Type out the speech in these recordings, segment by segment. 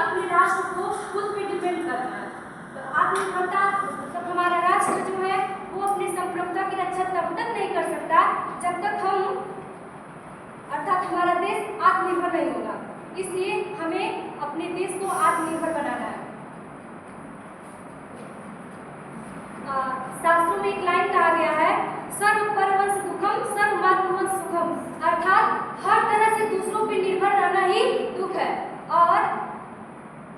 अपने राष्ट्र को खुद पे डिपेंड करना है। तो आत्मनिर्भरता मतलब हमारा राष्ट्र जो है वो अपनी संप्रभुता की रक्षा तब तक नहीं कर सकता जब तक हम अर्थात हमारा देश आत्मनिर्भर नहीं होगा। इसलिए हमें अपने देश को आत्मनिर्भर बनाना है। शास्त्रों में एक लाइन कहा गया है, सर्व परवंश दुखम सर्व मातृवंश सुखम, अर्थात हर तरह से दूसरों पर निर्भर रहना ही दुख है और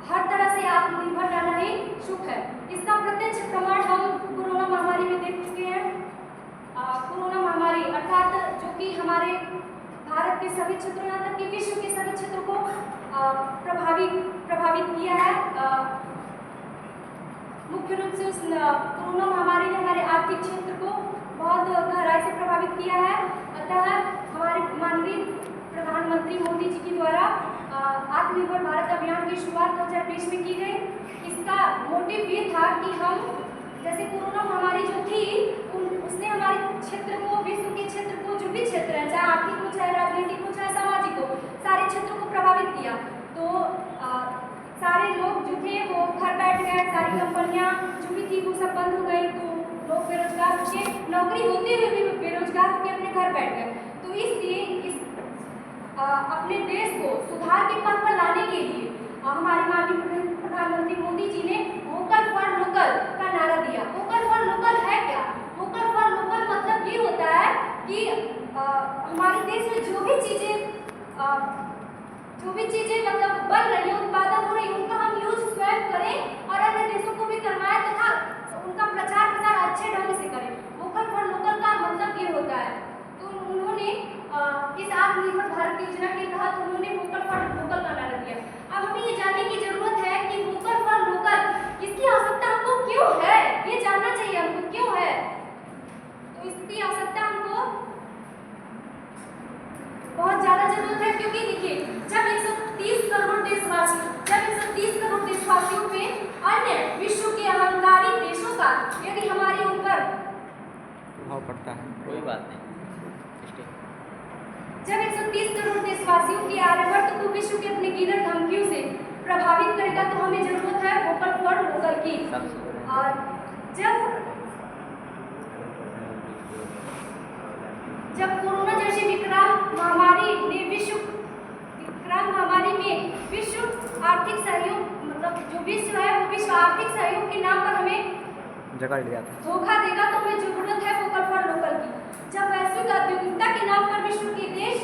हर तरह से आत्मनिर्भर रहना ही सुख है। इसका प्रत्यक्ष प्रमाण हम कोरोना महामारी में देख चुके हैं। कोरोना महामारी अर्थात जो कि हमारे भारत के सभी क्षेत्रों यहाँ तक कि विश्व के सभी क्षेत्रों को प्रभावित किया है। मुख्य रूप से उस कोरोना महामारी ने हमारे आर्थिक क्षेत्र को बहुत गहराई से प्रभावित किया है। अतः हमारे माननीय प्रधानमंत्री मोदी जी के द्वारा आत्मनिर्भर भारत अभियान की शुरुआत 2020 में की गई। इसका मोटिव ये था कि हम जैसे कोरोना महामारी जो थी उसने हमारे क्षेत्र को, विश्व के क्षेत्र को, जो भी क्षेत्र है, चाहे आर्थिक हो, चाहे राजनीतिक हो, चाहे सामाजिक हो, सारे क्षेत्रों को प्रभावित किया। तो सारे लोग जो थे वो घर बैठ गए, सारी कंपनियां जो भी थी वो सब बंद हो गई। तो लोग बेरोजगार होके, नौकरी होते हुए भी बेरोजगार होकर अपने घर बैठ गए। तो इसलिए अपने देश को सुधार के पथ पर लाने के लिए हमारे माननीय प्रधानमंत्री मोदी जी ने वोकल फॉर लोकल का नारा दिया। वोकल फॉर लोकल है क्या? वोकल फॉर लोकल मतलब ये होता है कि हमारे देश में जो भी चीजें मतलब बन रही है, उत्पादन हो रही है, उनका हम यूज स्वयं करें और अन्य देशों को भी करवाएं तथा उनका प्रचार प्रसार अच्छे ढंग से करें। वोकल फॉर लोकल का मतलब ये होता है। तो उन्होंने इस आत्मनिर्भर भारत योजना के तहत उन्होंने वोकल फॉर लोकल का नारा दिया। अब हमें ये जानने की जरूरत है कि वोकल फॉर लोकल इसकी आवश्यकता हमको क्यों है, ये जानना चाहिए हमको क्यों है। तो इसकी आवश्यकता हमको बहुत ज्यादा जरूरत है, क्योंकि देखिए जब 130 करोड़ देशवासियों पे अन्य विश्व के अहंकारी देशों का यदि हमारे ऊपर प्रभाव पड़ता है, कोई बात नहीं। जब 130 करोड़ देशवासियों की आर्यभट्ट को विश्व के अपने गिरत धमकियों से प्रभावित करेगा तो हमें जरूरत है वोकल फॉर लोकल की। और जब कोरोना जैसी विकराल महामारी में विश्व आर्थिक सहयोग मतलब जो विश्व है वो विश्व आर्थिक सहयोग के नाम पर हमें जगह लिया था धोखा देगा तो हमें जरूरत है वोकल फॉर लोकल की। जब वैश्विक औद्योगिकता के नाम पर विश्व के देश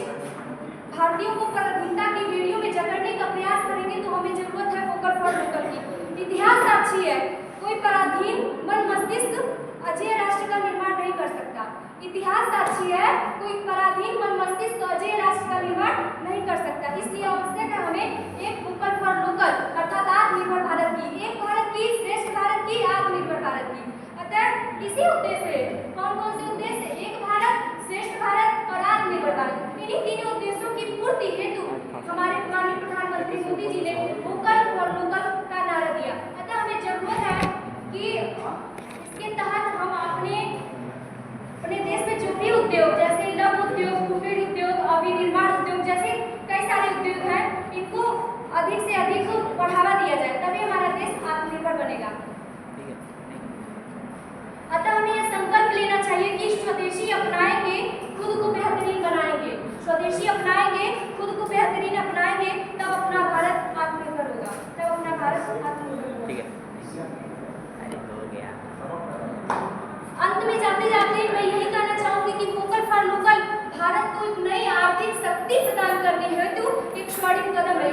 भारतीयों को पराधीनता की बेड़ियों में जकड़ने का प्रयास करेंगे तो हमें जरूरत है वोकल फॉर लोकल की। इतिहास साक्षी है, कोई पराधीन मन मस्तिष्क अजय राष्ट्र का निर्माण नहीं कर सकता। इतिहास साक्षी है, कोई पराधीन मन मस्तिष्क अजय राष्ट्र का निर्माण नहीं कर सकता। इसलिए आवश्यक है हमें एक वोकल फॉर लोकल अर्थात आत्मनिर्भर भारत की, एक भारत की, श्रेष्ठ भारत की, आत्मनिर्भर भारत की। अतः इसी उद्देश्य से कौन से उद्देश्य? एक भारत, श्रेष्ठ भारत और आत्मनिर्भर भारत। इन्हीं तीनों उद्देश्यों की पूर्ति हेतु हमारे माननीय प्रधानमंत्री मोदी जी ने वोकल फॉर लोकल का नारा दिया। अतः हमें जरूरत है कि इसके तहत हम अपने देश में जो भी उद्योग जैसे लघु उद्योग, कुटीर उद्योग, अभिनिर्माण उद्योग जैसे कई सारे उद्योग हैं, इनको अधिक से अधिक बढ़ावा दिया जाए, तभी हमारा देश आत्मनिर्भर बनेगा। अतः हमें यह संकल्प लेना चाहिए कि स्वदेशी अपनाएंगे, खुद को बेहतरीन बनाएंगे। स्वदेशी अपनाएंगे, खुद को बेहतरीन अपनाएंगे, तब अपना भारत आत्मनिर्भर होगा, तब अपना भारत आत्मनिर्भर होगा। ठीक है, हो गया। अंत में जाते जाते मैं यही कहना चाहूंगी कि वोकल फॉर लोकल भारत को एक नई आर्थिक शक्ति प्रदान करने हेतु एक स्वर्णिम कदम है।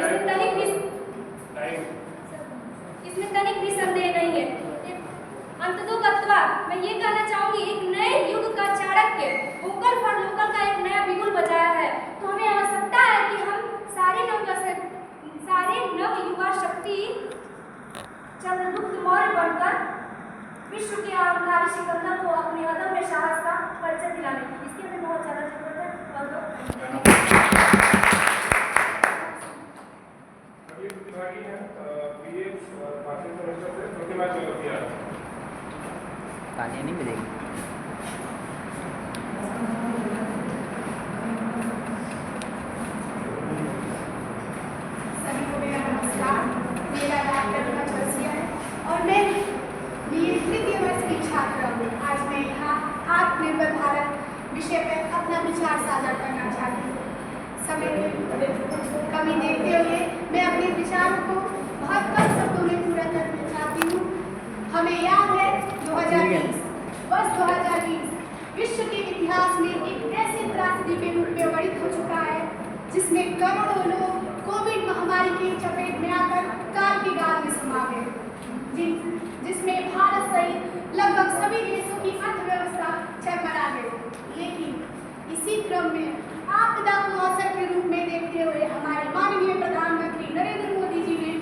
इसमें तनिक भी संदेह नहीं है। अंततोगत्वा मैं ये कहना चाहूंगी एक नए युग का चाणक्य वोकल फॉर लोकल का एक नया बिगुल बजाया है। तो हमें आवश्यकता है कि हम सारे नव युवा शक्ति चंद्रगुप्त मौर्य बनकर विश्व के अहंकारी सिकंदर को अपने अदम्य साहस का परिचय दिलाने की, इसकी हमें बहुत ज्यादा जरूरत है। तालियां नहीं मिलेगी। सभी को मेरा नमस्कार। अपना विचार साझा करना चाहती हूँ। समय की कमी देखते हुए मैं अपने विचारों को बहुत कम शब्दों में पूरा करना चाहती हूँ। हमें याद है 2020 वर्ष 2020 विश्व के इतिहास में एक ऐसे त्रासदी के रूप में वर्णित हो चुका है जिसमें करोड़ों लोग कोविड महामारी की चपेट में आकर काल की गाल में समा गए, जिसमें भारत सहित लगभग सभी देशों की अर्थव्यवस्था चरमरा गई। लेकिन इसी क्रम में आपदा को अवसर के रूप में देखते हुए हमारे माननीय प्रधानमंत्री नरेंद्र मोदी जी ने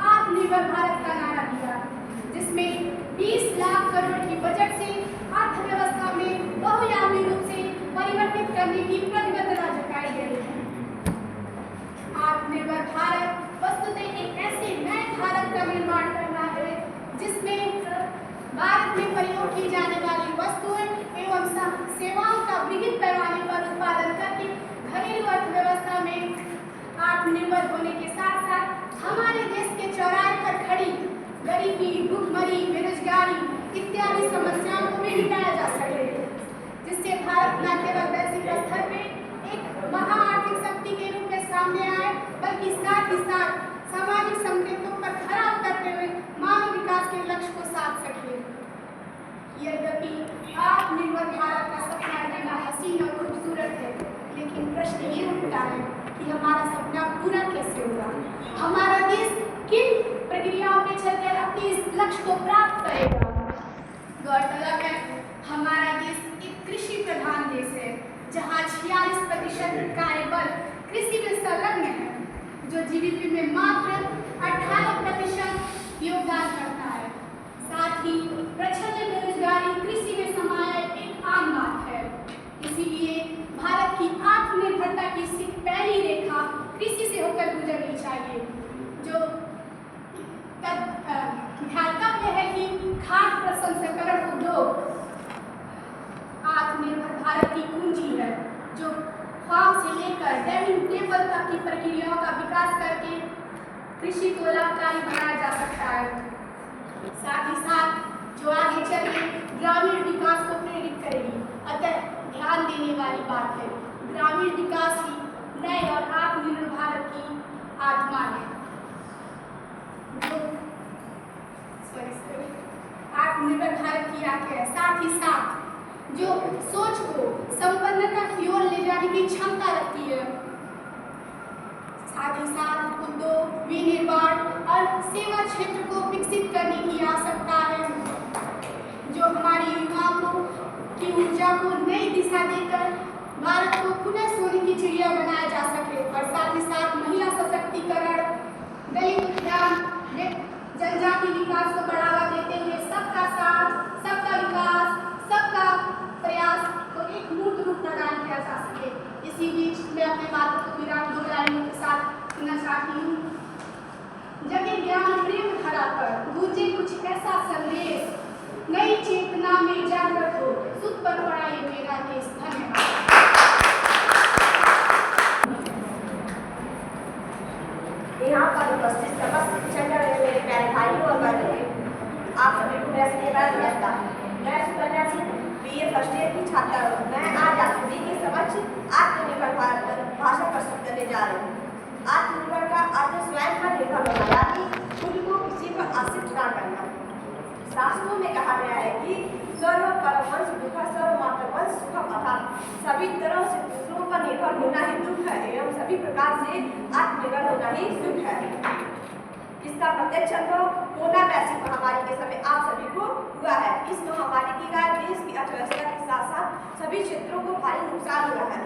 आत्मनिर्भर भारत का नारा दिया, जिसमें 20 लाख करोड़ की बजट से अर्थव्यवस्था में बहुआयामी रूप से परिवर्तित करने की प्रतिबद्धता जताई गई है। आत्मनिर्भर भारत वस्तुतः एक ऐसे नए भारत का निर्माण करना है जिसमें भारत में प्रयोग की जाने वाली वस्तुएं एवं सेवाओं का वृहद पैमाने पर उत्पादन करके घरेलू अर्थव्यवस्था में आत्मनिर्भर होने के साथ साथ हमारे देश के चौराहे पर खड़ी गरीबी, भूखमरी, बेरोजगारी इत्यादि समस्याओं को भी मिटाया जा सके, जिससे भारत न केवल वैश्विक स्तर पर एक महाआर्थिक शक्ति के रूप में सामने आए, बल्कि साथ ही साथ सामाजिक संकेतों पर खरा उतरते हुए मानव विकास के लक्ष्य को साध सके। यद्यपि आत्मनिर्भर भारत का सपना देना हसीन और खूबसूरत है, लेकिन प्रश्न ये उठता है कि हमारा सपना पूरा कैसे होगा? हमारा देश किन प्रक्रियाओं के चलते अपने इस लक्ष्य को प्राप्त करेगा? गौरतलब है हमारा देश एक कृषि प्रधान देश है, जहाँ 46% कार्यबल कृषि में संलग्न है, जो जीडीपी में मात्र 18% योगदान करता है। साथ ही प्रचंड बेरोजगारी कृषि में समाये एक आम बात है। इसीलिए भारत की आत्मनिर्भरता की पहली रेखा कृषि से होकर गुजरनी चाहिए, जो ध्यातव्य है कि खाद्य प्रसंस्करण उद्योग आत्मनिर्भर भारत की कुंजी है, जो फार्म से लेकर डाइनिंग टेबल तक की प्रक्रियाओं का विकास करके कृषि को लाभकारी बनाया जा सकता है। साथ ही साथ जो आगे चलकर ग्रामीण विकास को प्रेरित करेगी। अतः ध्यान देने वाली बात है, ग्रामीण विकास ही नए और आत्मनिर्भर भारत की आत्मा है। आत्मनिर्भर भारत की आंखें है, साथ ही साथ जो सोच को संपन्नता की ओर ले जाने की क्षमता रखती है। साथ ही साथ उद्योग, विनिर्माण और सेवा क्षेत्र को विकसित करने की आवश्यकता है, जो हमारी युवाओं की ऊर्जा को नई दिशा देकर भारत को पुनः सोने की चिड़िया बनाया जा सके। और साथ ही साथ महिला सशक्तिकरण, दलित उत्थान, जनजाति विकास को बढ़ावा देते हुए सबका साथ, सबका विकास, सबका प्रयास को एक मूर्त रूप प्रदान किया जा सके। इसी बीच मैं अपने बातों को विराम दो लाइनों के साथ सुनना चाहती हूँ। जगे ज्ञान प्रेम धरा पर गूंजे कुछ ऐसा संदेश, नई चेतना में जागृत हो, सुध पर पड़ा ये मेरा देश। धन्यवाद। यहाँ पर उपस्थित समस्त शिक्षक मेरे प्यारे भाइयों और बहनों, आप सभी को मेरा स्नेह नमस्कार। मैं Sukanya Singh BA first year की छात्रा हूँ। मैं आज आप सभी के समक्ष आत्मनिर्भर भारत पर भाषण प्रस्तुत करने जा रही हूँ। आत्मनिर्भर का अर्थ स्वयं पर निर्भर होना, यानी खुद को किसी पर आश्रित न करना। शास्त्रों में कहा गया है कि सर्व परमहंस दुख सर्व मातृवंश सुखम, अर्थात सभी तरह से दूसरों पर निर्भर होना ही दुख है एवं सभी प्रकार से आत्मनिर्भर होना ही सुख है। इसका प्रत्यक्ष अनुभव कोरोना वैश्विक महामारी के समय आप सभी को हुआ है। इस महामारी के कारण देश की अर्थव्यवस्था के साथ साथ सभी क्षेत्रों को भारी नुकसान हुआ है।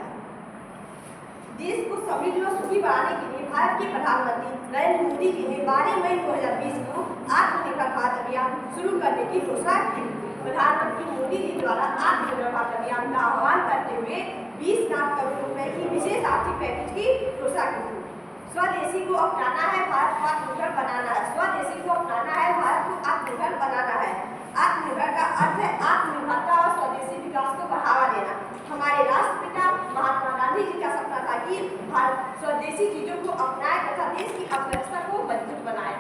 देश को समृद्ध और सुखी बनाने के लिए भारत के प्रधानमंत्री नरेंद्र मोदी जी ने 12 मई 2020 को आत्मनिर्भर भारत अभियान शुरू करने की घोषणा की। प्रधानमंत्री मोदी जी द्वारा आत्मनिर्भर भारत अभियान का आह्वान करते हुए 20 लाख करोड़ रुपए की विशेष आर्थिक पैकेज की घोषणा की। स्वदेशी को अपनाना है, भारत को आत्मनिर्भर बनाना है। स्वदेशी को अपनाना है, भारत को आत्मनिर्भर बनाना है। आत्मनिर्भर का अर्थ है आत्मनिर्भरता और स्वदेशी विकास को बढ़ावा देना। हमारे राष्ट्रपिता महात्मा गांधी जी का सपना था कि भारत स्वदेशी चीजों को अपनाए तथा देश की अर्थव्यवस्था को मजबूत बनाए।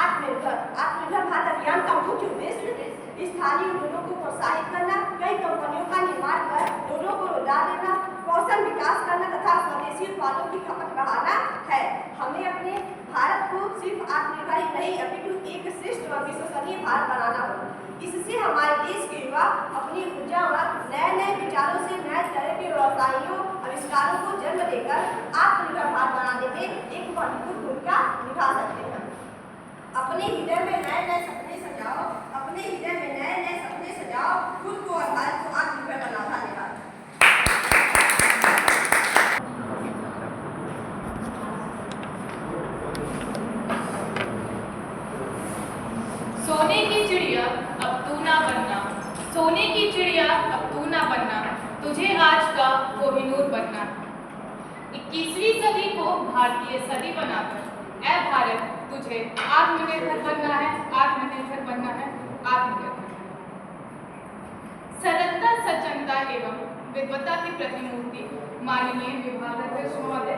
आत्मनिर्भर भारत अभियान का मुख्य उद्देश्य स्थानीय उद्योगों को प्रोत्साहित करना, कई कंपनियों का निर्माण कर लोगों को रोजगार देना, कौशल विकास करना तथा स्वदेशी उत्पादों की खपत बढ़ाना है। हमें अपने भारत को सिर्फ आत्मनिर्भर नहीं अपितु एक श्रेष्ठ और विश्वसनीय भारत बनाना होगा। इससे हमारे देश के युवा अपनी ऊर्जा व नए विचारों से नए तरह के व्यवसायों आविष्कारों को जन्म देकर आत्मनिर्भर भारत बनाने में एक महत्वपूर्ण भूमिका निभा सकते हैं। अपने हृदय में नए सपने सजाओ, अपने हृदय में नए सपने सजाओ, खुद को और भारत को आत्मनिर्भर बनाना है। सोने की चिड़िया अब तू ना बनना, सोने की चिड़िया अब तू ना बनना, तुझे आज का कोहिनूर बनना। 21वीं सदी को भारतीय सदी बनाकर ऐ भारत तुझे आत्मनिर्भर बनना है, आत्मनिर्भर बनना है, आत्मनिर्भर। सरलता, सज्जनता एवं विद्वता की प्रतिमूर्ति माननीय विभागाध्यक्ष महोदय,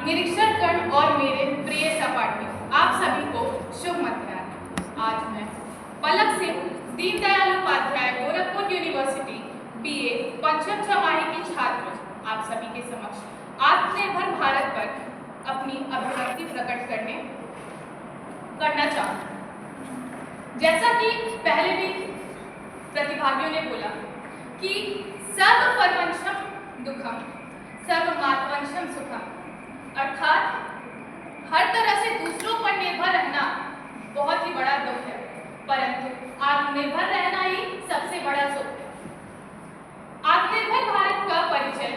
निरीक्षकगण और मेरे प्रिय सहपाठियों, आप सभी को शुभ मध्याह्न। आज मैं पलक सिंह, दीनदयाल उपाध्याय गोरखपुर यूनिवर्सिटी BA पंचम छमाही की छात्र आप सभी के समक्ष आत्मनिर्भर भारत पर अपनी अभिव्यक्ति प्रकट करना चाहूँ। जैसा कि पहले भी प्रतिभागियों ने बोला कि सर्वपरवंशम दुखम सर्वमात्मवंशम सुखम, अर्थात हर तरह से दूसरों पर निर्भर रहना बहुत ही बड़ा दुख है, परंतु आत्मनिर्भर रहना ही सबसे बड़ा सुख है। आत्मनिर्भर भारत का परिचय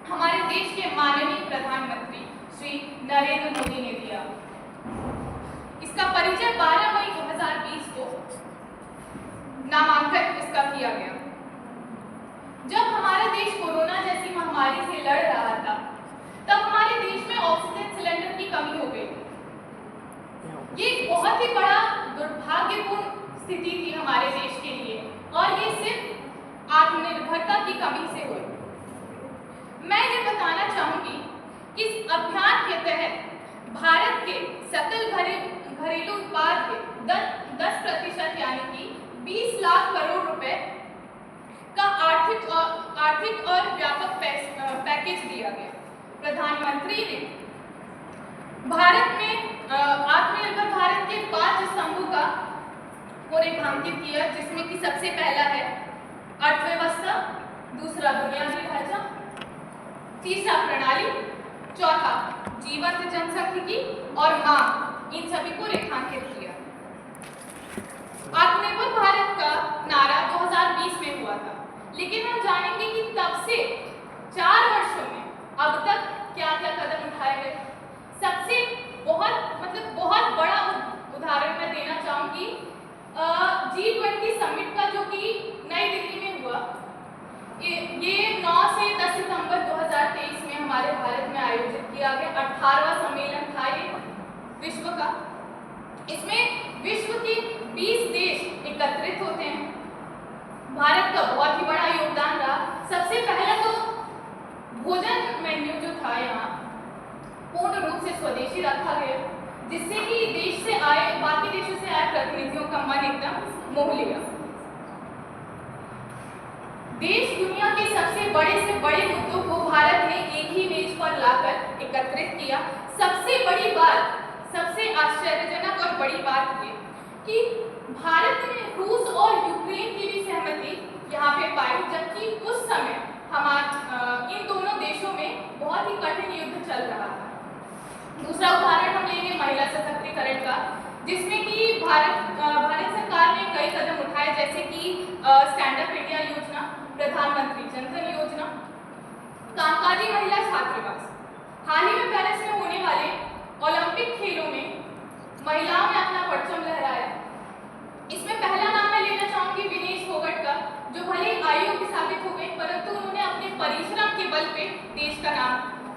हमारे देश के माननीय प्रधानमंत्री श्री नरेंद्र मोदी ने दिया। इसका परिचय 12 मई 2020 को नामांकन इसका किया गया। जब हमारा देश कोरोना जैसी महामारी से लड़ रहा था, तब हमारे देश में ऑक्सीजन सिलेंडर की कमी हो गई। ये बहुत ही बड़ा दुर्भाग्यपूर्ण स्थिति थी हमारे देश के लिए, और ये सिर्फ आत्मनिर्भरता की कमी से हुई। मैं ये बताना चाहूंगी कि इस अभियान के तहत भारत के सकल घरेलू उत्पाद के 10% यानी कि 20 लाख करोड़ रुपए का आर्थिक और व्यापक पैकेज दिया गया। प्रधानमंत्री ने भारत में आत्मनिर्भर भारत के 5 स्तंभों का रेखांकित किया, जिसमें कि सबसे पहला है अर्थव्यवस्था, दूसरा बुनियादी ढांचा, तीसरा प्रणाली, चौथा जीवंत जनसांख्यिकी और मांग, इन सभी को रेखांकित किया। आत्मनिर्भर भारत का नारा 2020 में हुआ था, लेकिन हम जानेंगे कि तब से 4 वर्षों में अब तक क्या क्या कदम उठाए गए। सबसे बहुत बड़ा उदाहरण मैं देना चाहूंगी G20 समिट का, जो कि नई दिल्ली में हुआ। ये 9 से 10 सितंबर 2023 में हमारे भारत में आयोजित किया गया 18वां सम्मेलन था ये विश्व का। इसमें विश्व के 20 देश एकत्रित होते हैं। भारत का बहुत ही बड़ा योगदान रहा। सबसे पहले तो भोजन मेन्यू जो था यहाँ पूर्ण रूप से स्वदेशी रखा गया, जिससे कि बाकी देशों से आए प्रतिनिधियों का मन एकदम मोह लिया। देश दुनिया के सबसे बड़े मुद्दों को भारत ने एक ही मेज पर लाकर एकत्रित किया। सबसे बड़ी बात, सबसे आश्चर्यजनक और बड़ी बात ये कि भारत ने रूस और यूक्रेन की भी सहमति यहाँ पे पाई, जबकि उस समय इन दोनों देशों में बहुत ही कठिन युद्ध चल रहा था। दूसरा उदाहरण हम लेंगे महिला सशक्तिकरण का, जिसमें कि भारत सरकार ने कई कदम उठाए, जैसे कि स्टैंड अप इंडिया योजना, प्रधानमंत्री जन धन योजना, कामकाजी महिला छात्रावास। हाल ही में पेरिस में होने वाले ओलंपिक खेलों में महिलाओं ने अपना परचम लहराया। इसमें पहला नाम मैं लेना चाहूंगी विनेश फोगाट का, जो भले अयोग्य साबित हो गए, परंतु उन्होंने अपने परिश्रम के बल पे देश का नाम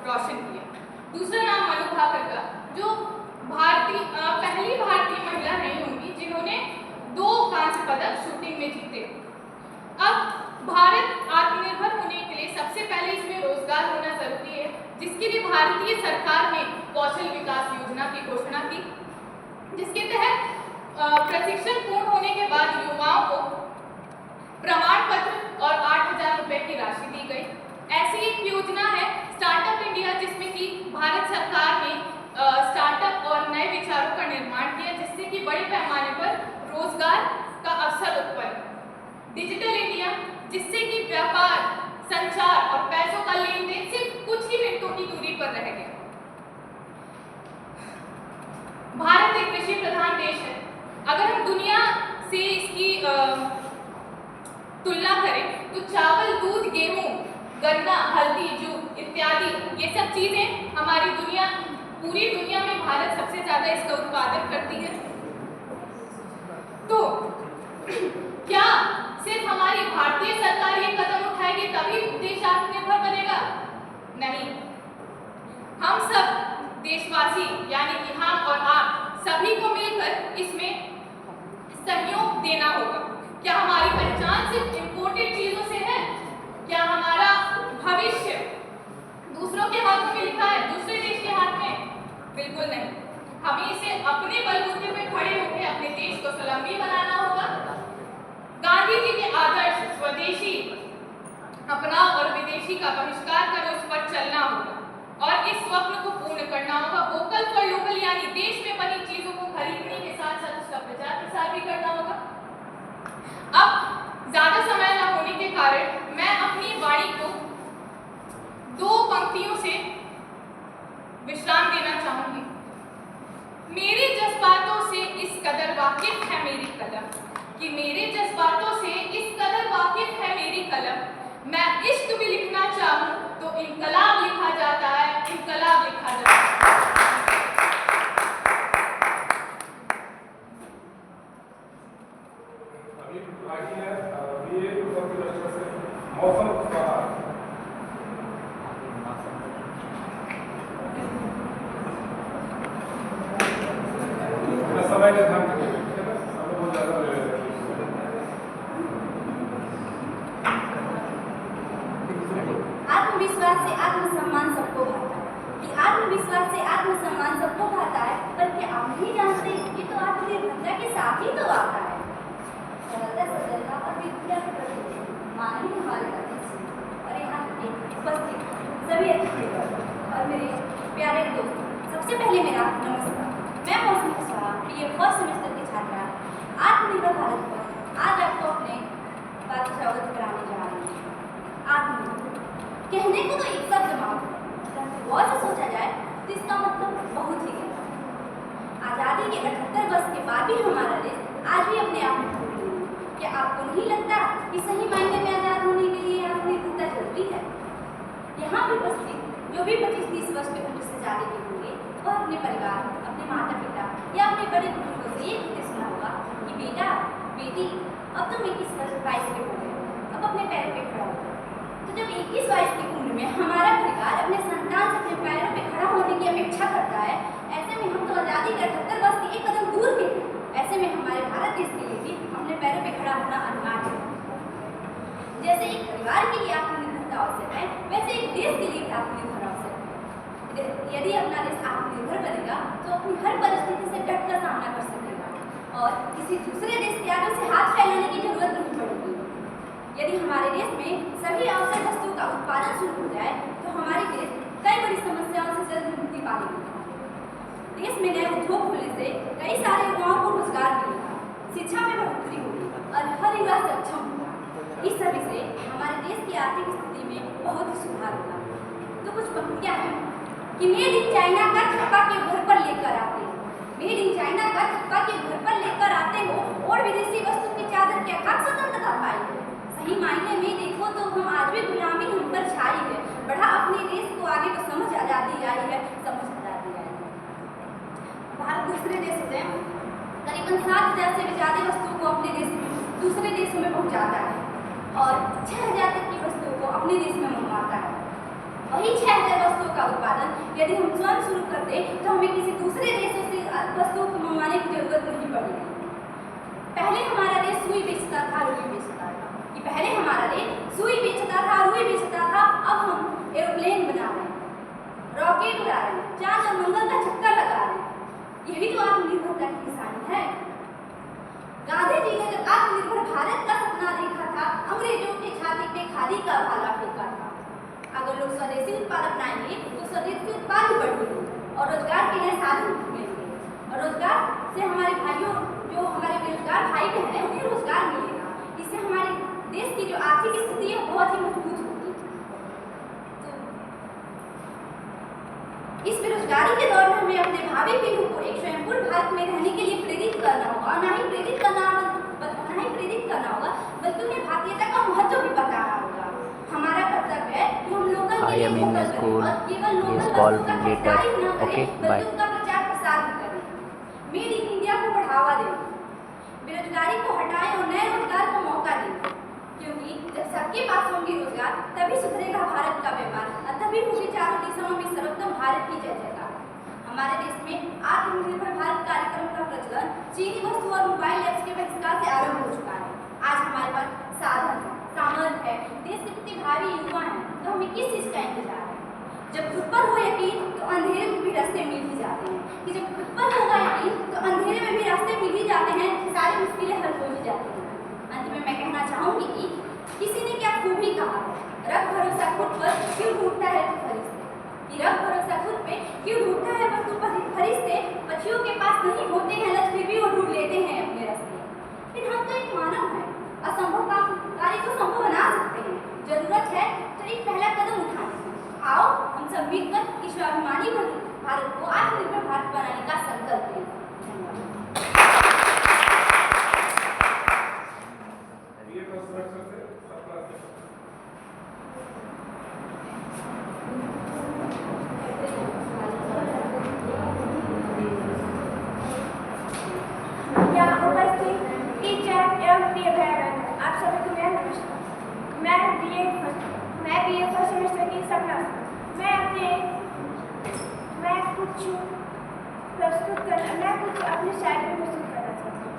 रोशन किया। दूसरा नाम मनु भाकर का, जो पहली भारतीय महिला नहीं होंगी जिन्होंने 2 कांस्य पदक शूटिंग में जीते। अब भारत आत्मनिर्भर होने के लिए सबसे पहले इसमें रोजगार होना जरूरी है, जिसके लिए भारतीय सरकार ने कौशल विकास योजना की घोषणा की, जिसके तहत प्रशिक्षण पूर्ण होने के बाद युवाओं को प्रमाण पत्र और 8,000 रुपए की राशि दी गई। ऐसी एक योजना है स्टार्टअप इंडिया, जिसमें कि भारत सरकार ने स्टार्टअप और नए विचारों का निर्माण किया, जिससे कि बड़े पैमाने पर रोजगार का अवसर उत्पन्न। डिजिटल इंडिया, जिससे कि व्यापार, संचार और पैसों का लेन देन सिर्फ कुछ ही मिनटों की दूरी पर रह गया। भारत एक कृषि प्रधान देश है। अगर हम दुनिया से इसकी तुलना करें तो चावल, दूध, गेहूं, गन्ना, हल्दी, जूट इत्यादि ये सब चीजें हमारी पूरी दुनिया में भारत सबसे ज्यादा इसका उत्पादन करती है। तो क्या सिर्फ हमारी भारतीय सरकार ये कदम उठाएगी तभी देश आत्मनिर्भर बनेगा? नहीं, हम सब देशवासी यानी कि हम और आप सभी को मिलकर इसमें सहयोग देना होगा। क्या हमारी पहचान सिर्फ इंपोर्टेड चीजों से है? क्या हमारा भविष्य दूसरों के हाथ में लिखा है, दूसरे देश के हाथ में? बिल्कुल नहीं। हमें इसे अपने बलबूते पे खड़े होकर अपने देश को स्वावलंबी बनाना होगा। गांधी जी के आदर्श स्वदेशी अपनाओ और विदेशी का बहिष्कार करो, उस पर चलना होगा और इस स्वप्न को पूर्ण करना होगा। वोकल फॉर लोकल यानी देश में बनी चीजों को खरीदने के साथ साथ उसका प्रचार प्रसार भी करना होगा। अब ज्यादा समय न होने के कारण मैं अपनी वाणी को 2 पंक्तियों से विश्राम देना चाहूंगी। मेरे जज्बातों से इस कदर वाकिफ है मेरी कलम, कि मेरे जज्बातों से इस कदर वाकिफ है मेरी कलम, मैं इश्क भी लिखना चाहूं तो इनकलाब लिखा जाता है, इनकलाब लिखा जाता है। अभी बाकी है ये मौसम समय का ध्यान रखिए, समय बहुत ज्यादा ले लेते हैं। आत्मविश्वास से आत्मसम्मान सबको भाता है, कि आत्मविश्वास से आत्मसम्मान सबको भाता है, पर क्या आप नहीं जानते कि तो आत्मनिर्भरता के साथ ही तो आता है। सरलता और विद्या के प्रति माननीय हमारे अध्यक्ष और यहाँ उपस्थित सभी अतिथिगण और मेरे प्यारे दोस्त, सबसे पहले मेरा नमस्कार। मैं मौसम कुशवाहा, BA फर्स्ट सेमेस्टर की छात्रा, आत्मनिर्भर भारत पर आज आपको अपने बात से अवगत कराने जा रही हूँ। आत्मनिर्भर कहने को तो एक शब्द मात्र, गौर से सोचा जाए तो इसका मतलब बहुत ही गहरा है। आज़ादी के 78 वर्ष के बाद भी हमारा देश आज भी अपने आप में खो नहीं है। क्या आपको नहीं लगता कि सही मायने में आज़ाद होने के लिए आत्मनिर्भरता जरूरी है? यहाँ भी उपस्थित जो भी 25-30 वर्ष के उम्र से ज़्यादा के होंगे वह अपने परिवार, अपने माता पिता या अपने बड़े बुजुर्गों से ये कहते सुना होगा कि बेटा, बेटी, अब तुम 21-22 के हो गए, अब अपने पैरों पे खड़ा हो। तो जब 21-22 की उम्र में हमारा परिवार अपने संतान से अपने पैरों पे खड़ा होने की अपेक्षा करता है, ऐसे में हम तो आज़ादी के 78 वर्ष के एक कदम दूर के हैं। ऐसे में हमारे भारत देश के लिए भी अपने पैरों पे खड़ा होना अनिवार्य है। जैसे एक परिवार के लिए आत्मनिर्भरता आवश्यक है, वैसे एक देश के लिए आत्मनिर्भर आवश्यक है। यदि अपना देश आत्मनिर्भर बनेगा तो अपनी हर परिस्थिति से डटकर सामना कर सकेगा और किसी दूसरे देश के आगे से हाथ फैलाने की जरूरत नहीं पड़ेगी। यदि हमारे देश में सभी आवश्यक वस्तुओं का उत्पादन शुरू हो जाए तो हमारे देश कई बड़ी समस्याओं से जल्द मुक्ति पाएगी। देश में नए उद्योग खुलने से कई सारे युवाओं को रोजगार मिलेगा, शिक्षा में बढ़ोतरी होगी और हर युवा सक्षम होगा। इस सभी से हमारे देश की आर्थिक स्थिति में बहुत ही सुधार होगा। तो कुछ पंक्तियां हैं कि मेड इन चाइना का छप्पा के घर पर लेकर आते हो, मेड इन चाइना का छप्पा के घर पर लेकर आते हो और विदेशी वस्तु की चादर क्या खाक स्वतंत्रता पाई है। सही मायने में देखो तो हम आज भी गुलामी हम पर छाई है। बढ़ा अपने देश को आगे तो समझ आज़ादी आई है, समझ आज़ादी आई है। भारत दूसरे देशों से करीबन 7,000 से भी ज़्यादा वस्तुओं को अपने देश में दूसरे देशों में पहुँचाता है और 6,000 तक की वस्तुओं को अपने देश में मंगवाता है। वही 6,000 वस्तुओं का उत्पादन यदि हम स्वयं शुरू कर दें तो हमें किसी दूसरे देशों से वस्तुओं को मंगवाने की जरूरत नहीं पड़ेगी। पहले हमारा देश सुई बेचता था, रुई बेचता था, कि पहले हमारा देश सुई बेचता था, रुई बेचता था। अब हम एरोप्लेन बना रहे हैं, रॉकेट उड़ा रहे हैं, चांद और मंगल का चक्कर लगा रहे हैं। यही तो आत्मनिर्भरता की निशानी है। गांधी जी ने जब आत्मनिर्भर भारत का सपना देखा था, अंग्रेजों की छाती पे खादी का भाला फेंका था। अगर लोग स्वदेशी उत्पाद अपनाएंगे तो स्वदेशी उत्पाद भी बढ़ेंगे और रोजगार के नए साधन मिलेंगे, और रोजगार से हमारे भाइयों, जो हमारे बेरोजगार भाई बहन हैं, उन्हें रोजगार मिलेगा। इससे हमारे देश की जो आर्थिक स्थिति है बहुत ही मजबूत होगी। तो इस बेरोजगारी के दौर में हमें अपने भावी पीढ़ी को एक स्वयंपूर्ण भारत में रहने के लिए प्रेरित करना होगा, और ना ही प्रेरित करना होगा बल्कि उन्हें भारतीयता का महत्व भी बताना होगा। हमारा कर्तव्य है कि हम लोकल के लिए am in फोकस school. करें और केवल लोकल Please call वस्तुओं का later. खरीदारी न करें, Okay, बल्कि bye. उनका प्रचार प्रसार भी करें। मेड इन इंडिया को बढ़ावा दें, बेरोजगारी को हटाएं और नए रोजगार को मौका दें, क्योंकि जब सबके पास होंगे रोजगार तभी सुधरेगा भारत का व्यापार और तभी होगी चारों दिशाओं में सर्वोत्तम भारत की जय जयकार। हमारे देश में आत्मनिर्भर भारत कार्यक्रम का प्रचलन चीनी वस्तु और मोबाइल ऐप्स के बहिष्कार से आरंभ हो चुका है। आज हमारे पास साधन है, सामर्थ्य है, देश के प्रतिभागी युवा हैं, तो हमें किस चीज़ का इंतजार है? जब खुद पर हो यकीन तो अंधेरे में भी रास्ते मिल ही जाते हैं, कि जब खुद पर होगा यकीन तो अंधेरे में भी रास्ते मिल ही जाते हैं, सारी मुश्किलें हल हो ही जाती हैं। अंत में मैं कहना चाहूँगी कि किसी ने क्या खूब ही कहा है, रख भरोसा खुद पर क्यों ढूंढता है तू फरिश्ते, कि रख भरोसा खुद पे क्यों ढूंढता है पर तू फरिश्ते। पक्षियों के पास नहीं होते हैं लक्ष्य, फिर भी वो ढूंढ लेते हैं अपने रास्ते। फिर हम तो एक मानव है, असंभव कार्य को संभव बना सकते हैं। जरूरत है तो एक पहला कदम उठाने की। आओ हम सब मिलकर इस स्वाभिमानी भारत को आत्मनिर्भर भारत बनाने का संकल्प लें। ये फर्स्ट सेमेस्टर से सब क्लास में यहाँ उपस्थित टीचर एवं प्रिय बहन, आप सभी को मेरा नमस्कार। मैं बीए फर्स्ट सेमेस्टर की सपना। मैं कुछ अपने शायरी में प्रस्तुत करना चाहती हूँ।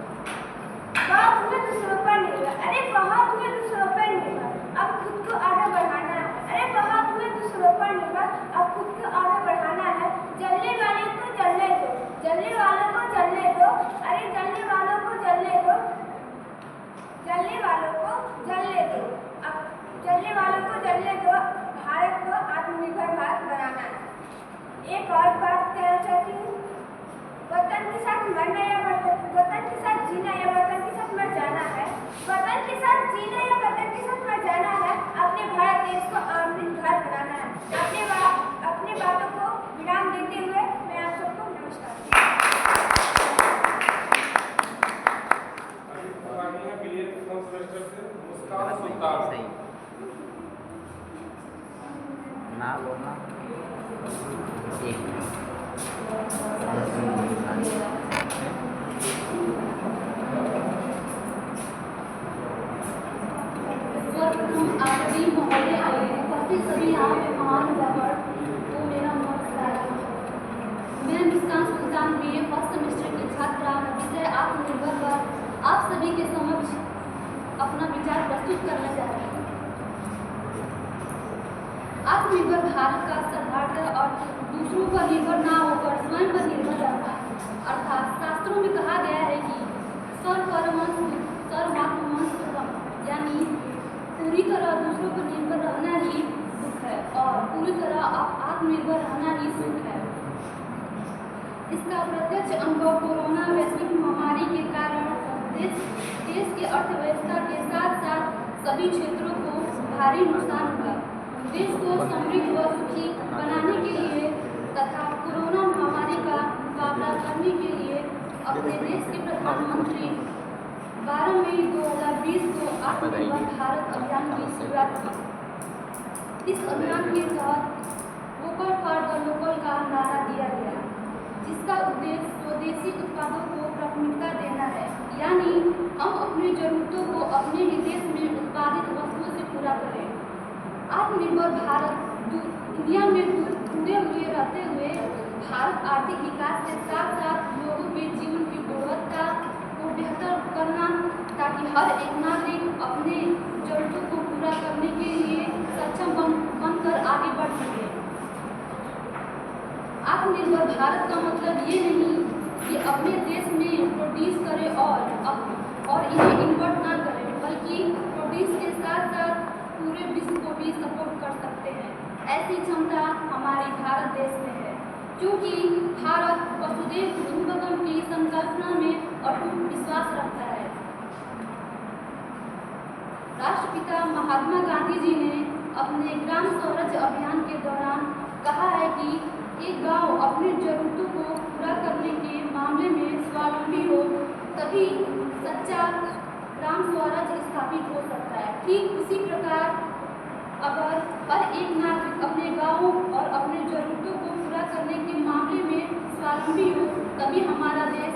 बहुत हुए दूसरों पर निर्भर, अरे बहुत हुए दूसरों पर निर्भर, अब खुद को आगे बढ़ाना है। अरे बहुत हुए दूसरों पर निर्भर, अब खुद को आगे बढ़ाना है। जलने वाले को जलने दो, जलने वालों को जलने दो, अरे जलने वालों को जलने दो, जलने वालों को जलने दो, अब जलने वालों को जलने दो। भारत को आत्मनिर्भर भारत बनाना है। एक और बात कहना चाहती हूँ, वतन के साथ मरना या वतन के साथ जीना या वतन के साथ मर जाना है। वतन के साथ जीना या वतन के साथ मर जाना है। अपने भारत देश को आत्मनिर्भर बनाना है। अपने बातों को विराम देते हुए मैं आप सबको नमस्कार। अभी तो आगे है बीए फर्स्ट सेमेस्टर से मुस्कान सुल्तान। सही ना बोलना एक सर्वप्रथम आदरणीय महोदय उपस्थित सभी यहाँ पे महानुभाव को मेरा नमस्कार। मैं मुस्कान सुल्तान बीए फर्स्ट सेमेस्टर की छात्रा, विषय आत्मनिर्भर पर आप सभी के समक्ष अपना विचार प्रस्तुत करना चाहती हूँ। आत्मनिर्भर भारत का सद्भावना और दूसरों पर निर्भर ना होकर स्वयं पर निर्भर रहना, अर्थात शास्त्रों में कहा गया है कि सर्वमात्मनस्तम, यानी पूरी तरह दूसरों पर निर्भर रहना ही दुख है और पूरी तरह आत्मनिर्भर रहना ही सुख है। इसका प्रत्यक्ष अनुभव कोरोना वैश्विक महामारी के कारण देश की अर्थव्यवस्था के साथ साथ सभी क्षेत्रों को भारी नुकसान हुआ। देश को समृद्ध व सुखी बनाने के लिए तथा कोरोना महामारी का मुकाबला करने के लिए अपने देश के प्रधानमंत्री 12 मई 2020 को आत्मनिर्भर भारत अभियान की शुरुआत की। इस अभियान के तहत वोकल फॉर द लोकल का नारा दिया गया, जिसका उद्देश्य स्वदेशी उत्पादों को प्राथमिकता देना है, यानी हम अपनी जरूरतों को अपने ही देश में उत्पादित वस्तुओं से पूरा करें। आत्मनिर्भर भारत दुनिया में जुड़े हुए रहते हुए भारत आर्थिक विकास के साथ साथ लोगों के जीवन की गुणवत्ता को बेहतर करना, ताकि हर एक नागरिक अपने जरूरतों को पूरा करने के लिए सक्षम बनकर आगे बढ़ सके। आत्मनिर्भर भारत का मतलब ये नहीं कि अपने देश में प्रोड्यूस करे और और इन्हें इन्वर्ट ना करें, बल्कि प्रोटीन्स के साथ साथ पूरे विश्व को भी सपोर्ट कर सकते हैं। ऐसी क्षमता हमारी भारत देश में है, क्योंकि भारत वसुधैव कुटुंबकम की संकल्पना में अटूट विश्वास रखता है। राष्ट्रपिता महात्मा गांधी जी ने अपने ग्राम स्वराज्य अभियान के दौरान कहा है कि एक गांव अपनी जरूरतों को पूरा करने के मामले में स्वावलंबी हो, तभी सच्चा ग्राम स्वराज्य स्थापित हो सकता है। ठीक उसी प्रकार अगर हर एक नागरिक अपने गाँव और अपने जरूरतों को पूरा करने के मामले में स्वावलंबी हो, तभी हमारा देश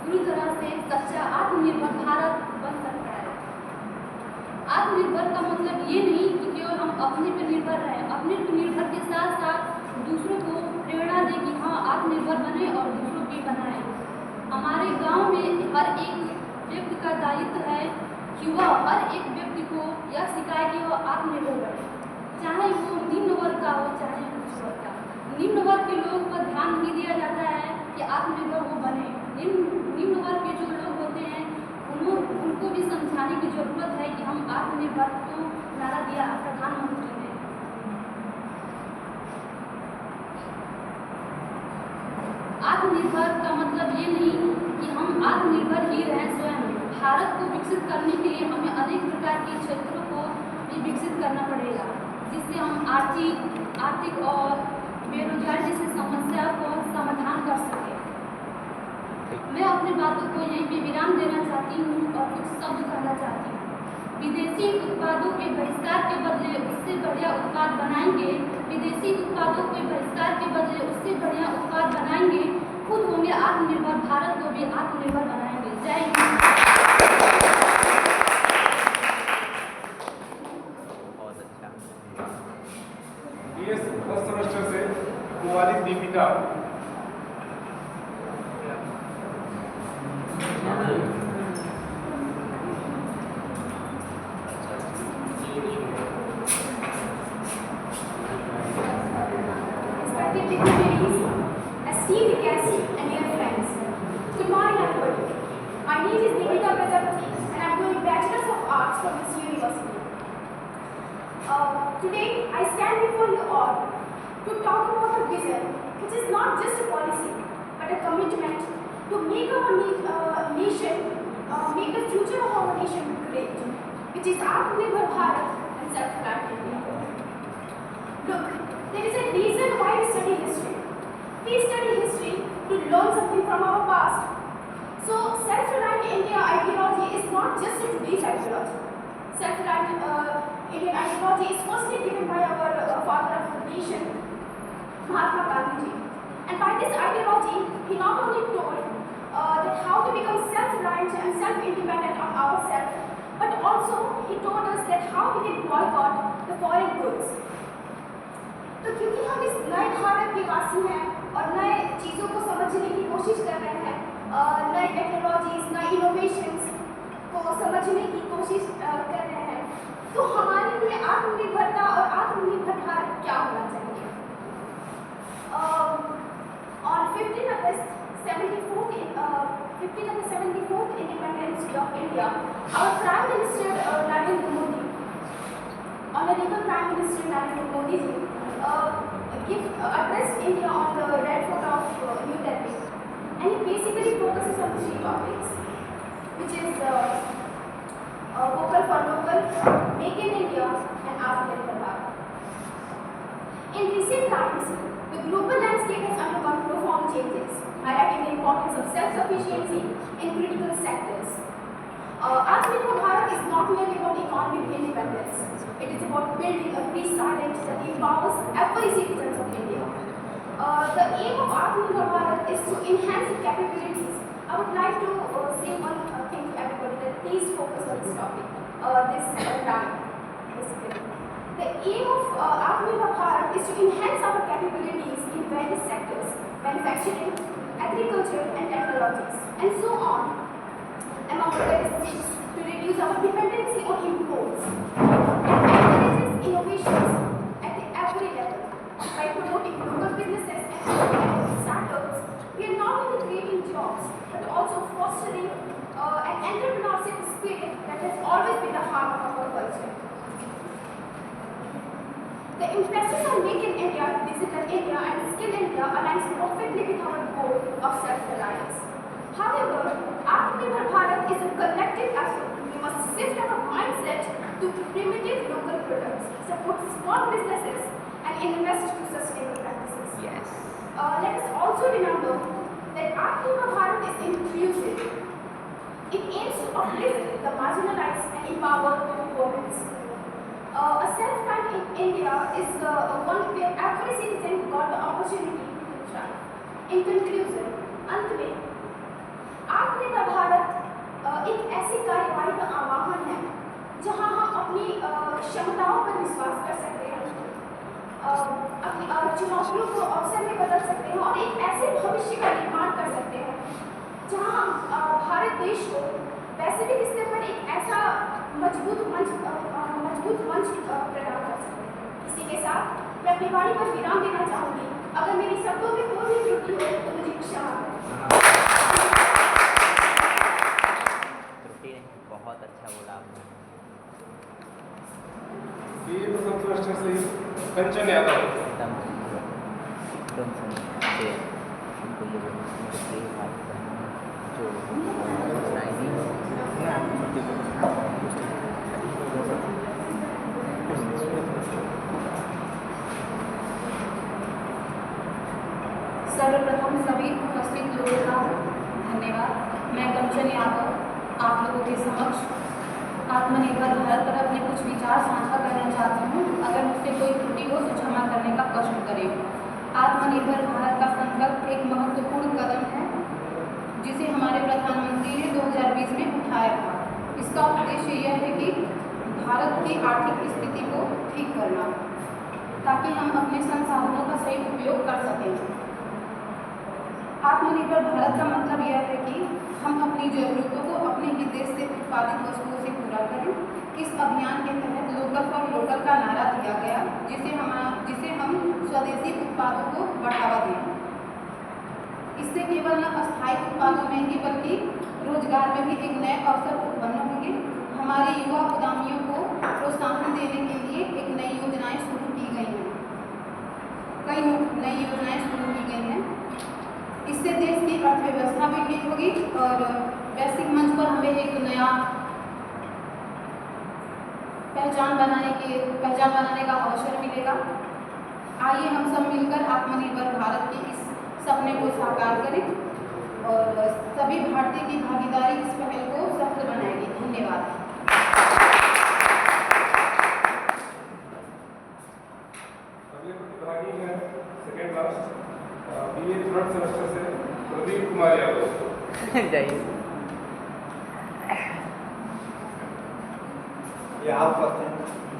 पूरी तरह से सच्चा आत्मनिर्भर भारत बन सकता है। आत्मनिर्भर का मतलब ये नहीं कि केवल हम अपने पर निर्भर रहें, अपने पर निर्भर के साथ साथ दूसरों को प्रेरणा दें कि हाँ आत्मनिर्भर बने और दूसरों की बनाएं। हमारे गांव में हर एक व्यक्ति का दायित्व है कि वह हर एक व्यक्ति को यह सिखाए कि वह आत्मनिर्भर बने, चाहे वो निम्न वर्ग का हो चाहे उच्च वर्ग का। निम्न वर्ग के लोगों पर ध्यान नहीं दिया जाता है कि आत्मनिर्भर वो बने। निम्न वर्ग के जो लोग होते हैं उनको भी समझाने की जरूरत है कि हम आत्मनिर्भर तो नारा दिया प्रधानमंत्री ने। आत्मनिर्भर का मतलब ये नहीं कि हम आत्मनिर्भर ही रहें स्वयं। भारत को विकसित करने के लिए हमें अनेक प्रकार के क्षेत्रों को भी विकसित करना पड़ेगा, जिससे हम आर्थिक और बेरोजगारी जैसी समस्या को समाधान कर सकें। मैं अपनी बातों को यहीं पे विराम देना चाहती हूँ और कुछ शब्द कहना चाहती हूँ। विदेशी उत्पादों के बहिष्कार के बदले उससे बढ़िया उत्पाद बनाएंगे। विदेशी उत्पादों के बहिष्कार के बदले उससे बढ़िया उत्पाद बनाएंगे। खुद होंगे आत्मनिर्भर, भारत को भी आत्मनिर्भर बनाएंगे। जय हिंद। बहुत अच्छा। बीएस फर्स्ट सेमेस्टर से कुमारी Deepika. Respected dignitaries, esteemed guests, and dear friends, good morning everybody. My name is Deepika Prajapati and I am doing Bachelor's of Arts from this university. Today I stand before you all to talk about a vision which is not just a policy but a commitment to make our nation, make the future of our nation great, which is Atmanirbhar Bharat and self-reliant India. Look, there is a reason why we study history. We study history to learn something from our past. So, self-reliant India ideology is not just a today's ideology. Self-reliant Indian ideology is firstly given by our father of the nation, Mahatma Gandhi. And by this ideology, he not only told that how to become self-reliant and self-independent on ourselves, but also he told us that how we can boycott the foreign goods. तो क्योंकि हम इस नए भारत के वासी हैं और नए चीज़ों को समझने की कोशिश कर रहे हैं, नए टेक्नोलॉजीज, नए इनोवेशंस को समझने की कोशिश कर रहे हैं, तो हमारे लिए आत्मनिर्भरता और आत्मनिर्भर भारत क्या होना चाहिए? On 15th August 74th Independence Day of India, our Prime Minister Narendra Modi, Honorable Prime Minister Narendra Modi addressed India on the Red Fort of New Delhi, and he basically focuses on three topics, which is vocal for local, make in India, and Atmanirbhar Bharat. In recent times, the global landscape has undergone profound changes, highlighting the importance of self-sufficiency in critical sectors. Atmanirbhar Bharat is not merely about economic independence. It is about building a free silent that empowers every citizen of India. The aim of Atmanirbhar Bharat is to enhance the capabilities. I would like to say one thing to everybody, that please focus on this topic, this time, basically. The aim of Atmanirbhar Bharat is to enhance our capabilities in various sectors, manufacturing, agriculture and technologies, and so on, among other things, to reduce our dependency on imports. Innovations at every level. By promoting local businesses and startups, we are not only creating jobs but also fostering an entrepreneurship spirit that has always been the heart of our culture. The emphasis on Make in India, Digital India and Skill India aligns perfectly with our goal of self-reliance. However, Atmanirbhar Bharat is a collective effort. We must shift our mindset to primitive local products, support small businesses and invest to sustainable practices. Yes. Let us also remember that Atmanirbhar Bharat is inclusive. It aims to uplift the marginalized and empower women. A self-run in India is one where every citizen got the opportunity to thrive. In conclusion, अंत में आत्मनिर्भर भारत एक ऐसी कार्यवाही का आह्वान है जहां हम अपनी क्षमताओं पर विश्वास कर सकते हैं, अपनी चुनौतियों को अवसर में बदल सकते हैं और एक ऐसे भविष्य का निर्माण कर सकते हैं जहां हम भारत देश को वैश्विक स्तर पर एक ऐसा मजबूत मंच प्रदान कर सकते हैं। इसी के साथ मैं अपनी वाणी पर विराम देना चाहूँगी। अगर मेरी शब्दों में कोई भी त्रुटि हो तो मुझे क्षमा करें। त्रुटि नहीं, बहुत अच्छा बोला आपने। ये प्रथम सेमेस्टर से ही कंचन यादव एकदम से हमको ये बात जो सुनाएगी सर्वप्रथम सभी उपस्थित लोगों का धन्यवाद। मैं कंचन यादव आप लोगों के समक्ष आत्मनिर्भर भारत पर अपने कुछ विचार साझा करना चाहती हूँ। अगर मुझसे कोई त्रुटि हो तो क्षमा करने का कष्ट करें। आत्मनिर्भर भारत का संकल्प एक महत्वपूर्ण कदम है जिसे हमारे प्रधानमंत्री ने 2020 में उठाया था। इसका उद्देश्य यह है कि भारत की आर्थिक स्थिति को ठीक करना ताकि हम अपने संसाधनों का सही उपयोग कर सकें। आत्मनिर्भर भारत का मतलब यह है कि हम अपनी जरूरतों को अपने ही देश से उत्पादित वस्तुओं से पूरा करें। इस अभियान के तहत लोकल फॉर लोकल का नारा दिया गया जिसे हम स्वदेशी उत्पादों को बढ़ावा दें। इससे केवल न अस्थायी उत्पादों में ही बल्कि रोजगार में भी एक नए अवसर उत्पन्न होंगे। हमारे युवा उद्यमियों को प्रोत्साहन देने के लिए एक नई योजनाएं शुरू की गई हैं, कई नई योजनाएं शुरू की गई हैं। इससे देश की अर्थव्यवस्था भी ठीक होगी और वैश्विक मंच पर हमें एक नया पहचान बनाने का अवसर मिलेगा। आइए हम सब मिलकर आत्मनिर्भर भारत के इस सपने को साकार करें और सभी भारतीय की भागीदारी इस पहल को सफल बनाएगी। धन्यवाद। अगले प्रतिभागी हैं second last BA third semester से प्रदीप कुमार यादव। जाइए। ये आप उपस्थित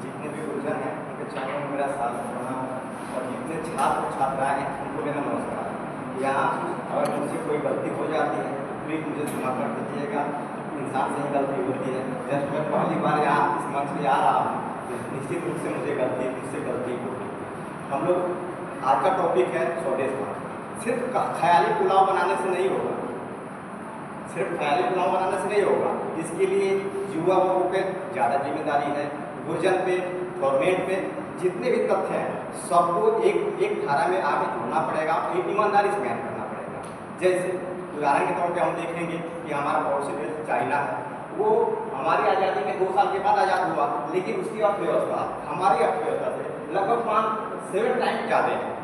जितने भी गुरुजन हैं उनके चरणों में मेरा साथ होना और जितने छात्र छात्राएं हैं उनको मेरा नमस्कार। यहाँ अगर मुझसे कोई गलती हो जाती है प्लीज़ मुझे क्षमा कर दीजिएगा। इंसान से ही गलती होती है। जस्ट मैं पहली बार यहाँ इस मंच में आ रहा हूँ, निश्चित रूप से मुझसे गलती होगी। हम लोग आज का टॉपिक है स्वदेश भारत। सिर्फ ख्याली पुलाव बनाने से नहीं होगा, इसके लिए युवा वर्गों पे ज़्यादा जिम्मेदारी है। गुरजन पे, गवर्नमेंट पे जितने भी तथ्य हैं सबको एक धारा में आगे जोड़ना पड़ेगा, एक ईमानदारी से बयान करना पड़ेगा। जैसे उदाहरण के तौर पे हम देखेंगे कि हमारा पड़ोसी देश चाइना है, वो हमारी आज़ादी के 2 साल के बाद आज़ाद हुआ, लेकिन उसकी अर्थव्यवस्था हमारी अर्थव्यवस्था से लगभग 7 टाइम ज़्यादा है।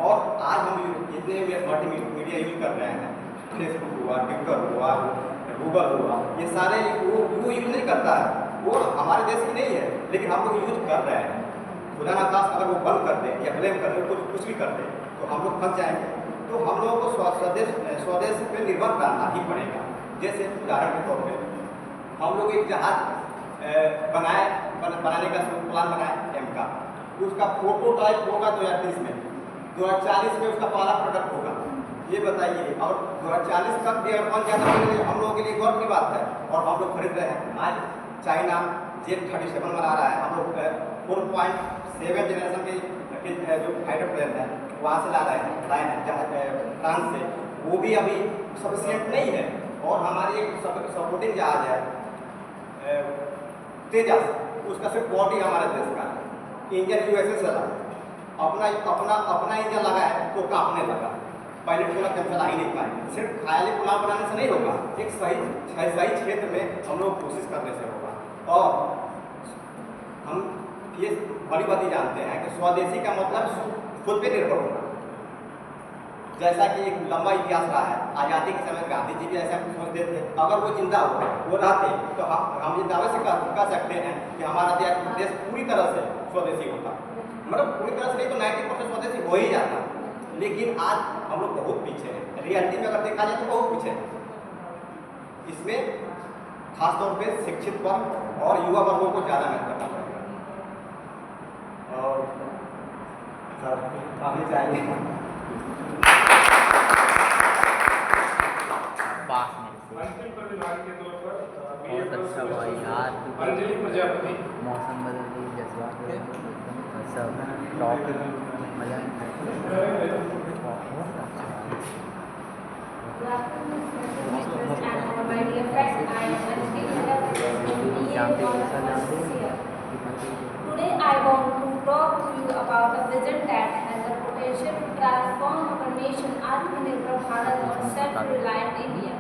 और आज हम जितने भी मल्टीमीडिया यूज कर रहे हैं, फेसबुक हुआ, ट्विटर हुआ, गूगल हुआ, ये सारे वो यूज नहीं करता है, वो हमारे देश की नहीं है, लेकिन हम लोग यूज कर रहे हैं। खुदा ना खास अगर वो बंद कर दें या ब्लेम कर दें, कुछ भी कर दें तो हम लोग फंस जाएंगे। तो हम लोगों को स्वदेश पे निर्भर करना ही पड़ेगा। जैसे उदाहरण के तौर पे हम लोग एक जहाज बनाने का प्लान बनाए एम का, उसका प्रोटोटाइप होगा 2030 में, 2040 में उसका पहला प्रोडक्ट होगा। ये बताइए, और 2040 तक भी अगर बन जाता है हम लोगों के लिए गर्व की बात है और हम लोग खरीद रहे हैं। आज चाइना J-37 बना रहा है, हम लोग 4.7 जनरेशन के जो फाइटर प्लेन है वहाँ से लाए हैं फ्रांस से, वो भी अभी सफिशिएंट नहीं है। और हमारी एक सपोर्टिंग जहाज है तेजस, उसका सिर्फ बॉडी हमारे देश का है, इंजन यूएसए से लगा, अपना इंजन लगा है तो कांपने लगा, पायलट को लगता चला ही नहीं पाए। सिर्फ ख्याली पुलाव बनाने से नहीं होगा, एक सही क्षेत्र में हम लोग कोशिश करने से होगा। और हम ये बड़ी बात ही जानते हैं कि स्वदेशी का मतलब खुद पे निर्भर होना। जैसा कि एक लंबा इतिहास रहा है, आज़ादी के समय गांधी जी भी ऐसा सोचते थे, अगर वो जिंदा हो वो रहते तो हम ये दावे से कह सकते हैं कि हमारा देश पूरी तरह से स्वदेशी होता, मतलब पूरी तरह से नहीं तो 90% स्वदेशी हो ही जाता। लेकिन आज हम लोग बहुत पीछे हैं, रियलिटी में अगर देखा जाए तो बहुत पीछे हैं। इसमें खासतौर पे शिक्षित वर्ग और युवा वर्गों को ज़्यादा महत्व करना पड़ेगा। और सर आगे जाएंगे पास में से अंतिम प्रतिभागी के तौर पर बहुत अच्छा हुआ यार, अंजलि प्रजापति। मौसम बदल गई, जज्बात सब टॉपिक मजा Today I want to talk to you about a vision that has the potential to transform our nation Atmanirbhar Bharat or self-reliant India.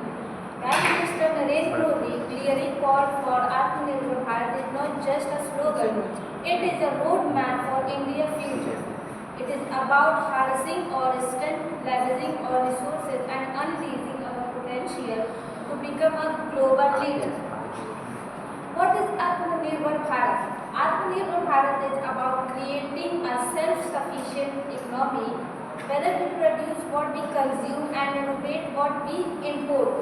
Prime Minister Narendra Modi clearly called for Atmanirbhar Bharat is not just a slogan, it is a roadmap for India's future. It is about harnessing our strength, leveraging our resources and unleashing our potential to become a global leader. What is Atmanirbhar Bharat? Atmanirbhar Bharat is about creating a self-sufficient economy, whether we produce what we consume and innovate what we import.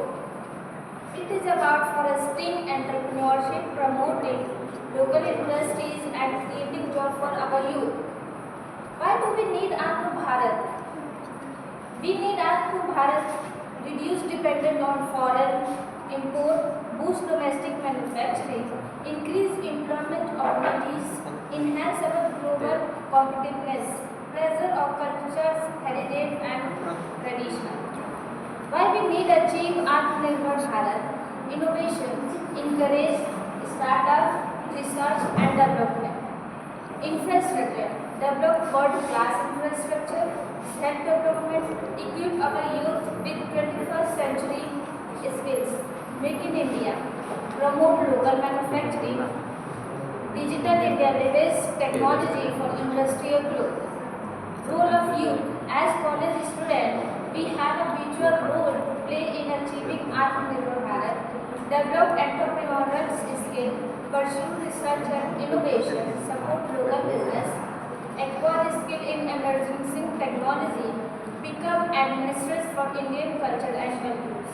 It is about fostering entrepreneurship, promoting local industries and creating jobs for our youth. Why do we need Atma Bharat? We need Atma Bharat, reduce dependence on foreign import, boost domestic manufacturing, increase employment opportunities, enhance our global competitiveness, preserve our cultures, heritage and tradition. Why we need achieve Atmanirbhar Bharat? Innovation, encourage startup, research and development. Infrastructure, develop world-class infrastructure, self-development, equip our youth with 21st century skills. Make in India, promote local manufacturing, digital India leverage technology for industrial growth. Role of youth, as college students, we have a visual role to play in achieving Atmanirbhar Bharat, develop entrepreneurial skills, pursue research and innovation, support local business, acquire skill in emerging technology, become administrators for Indian culture and values.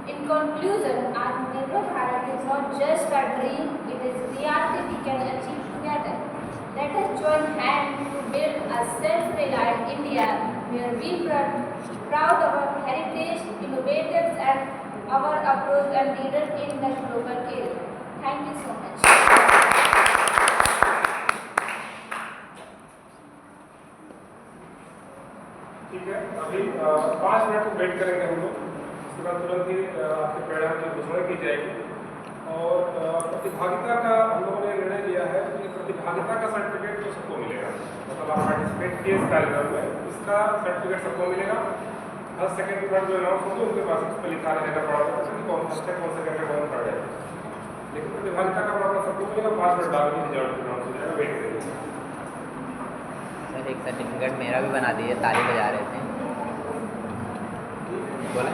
In conclusion, Atmanirbhar Bharat is not just a dream, it is a reality we can achieve together. Let us join hands to build a self-reliant India where we proud of our heritage, innovators and our approach and leaders in the global area. Thank you so much. ठीक है, अभी 5 minute wait करेंगे हम लोग, उसके बाद तुरंत ही आपके परिणाम की घोषणा की जाएगी। और प्रतिभागिता का हम लोगों ने निर्णय लिया है कि प्रतिभागिता का सर्टिफिकेट तो सबको मिलेगा, मतलब आप पार्टिसिपेट किए इस कार्यक्रम में, इसका सर्टिफिकेट सबको मिलेगा। हर सेकेंड के बाद जो अनाउंस होंगे उनके पास उस पर लिखा रहेगा पड़ा कि कौन फर्स्ट है कौन सेकेंड है कौन थर्ड है, लेकिन प्रतिभागिता का पड़ा सबको मिलेगा। 5 मिनट बाद में रिजल्ट अनाउंस हो जाएगा, वेट करेंगे। सर एक सर्टिफिकेट मेरा भी बना दिए, ताली बजा रहे थे, बोला